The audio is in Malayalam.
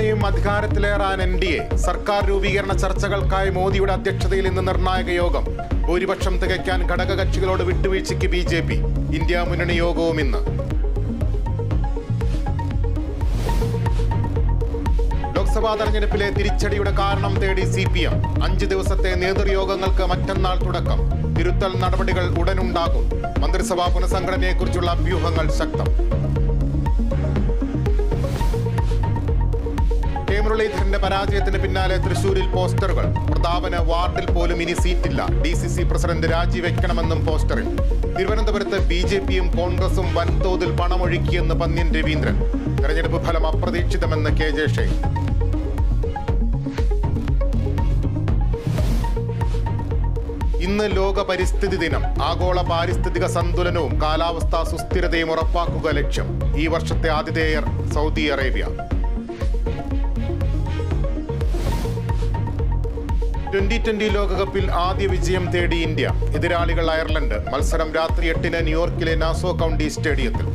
ഇത്തവണയും അധികാരത്തിലേറാൻ NDA. സർക്കാർ രൂപീകരണ ചർച്ചകൾക്കായി മോദിയുടെ അധ്യക്ഷതയിൽ ഇന്ന് നിർണായക യോഗം. ഭൂരിപക്ഷം തികയ്ക്കാൻ ഘടകകക്ഷികളോട് വിട്ടുവീഴ്ചയ്ക്ക് BJP. ഇന്ത്യ മുന്നണി യോഗവും ഇന്ന്. ലോക്സഭാ തെരഞ്ഞെടുപ്പിലെ തിരിച്ചടിയുടെ കാരണം തേടി CPM. 5 ദിവസത്തെ നേതൃയോഗങ്ങൾക്ക് മറ്റന്നാൾ തുടക്കം. തിരുത്തൽ നടപടികൾ ഉടനുണ്ടാകും. മന്ത്രിസഭാ പുനഃസംഘടനയെക്കുറിച്ചുള്ള അഭ്യൂഹങ്ങൾ ശക്തം. മുരളീധരന്റെ പരാജയത്തിന് പിന്നാലെ തൃശൂരിൽ പോസ്റ്ററുകൾ. പ്രതാപന് വാർഡിൽ പോലും ഇനി സീറ്റില്ല. DCC പ്രസിഡന്റ് രാജിവെക്കണമെന്നും പോസ്റ്ററിൽ. തിരുവനന്തപുരത്ത് BJPയും കോൺഗ്രസും വൻതോതിൽ പണമൊഴുക്കിയെന്ന് പന്ന്യൻ രവീന്ദ്രൻ. തെരഞ്ഞെടുപ്പ് ഫലം അപ്രതീക്ഷിതമെന്ന് KJ ഷെയ്ഖ്. ഇന്ന് ലോക പരിസ്ഥിതി ദിനം. ആഗോള പാരിസ്ഥിതിക സന്തുലനവും കാലാവസ്ഥാ സുസ്ഥിരതയും ഉറപ്പാക്കുക ലക്ഷ്യം. ഈ വർഷത്തെ ആതിഥേയർ സൗദി അറേബ്യ. 2020 ലോകകപ്പിൽ ആദ്യ വിജയം തേടി ഇന്ത്യ. എതിരാളികൾ അയർലൻഡ്. മത്സരം രാത്രി 8-ന് ന്യൂയോർക്കിലെ നാസോ കൗണ്ടി സ്റ്റേഡിയത്തിൽ.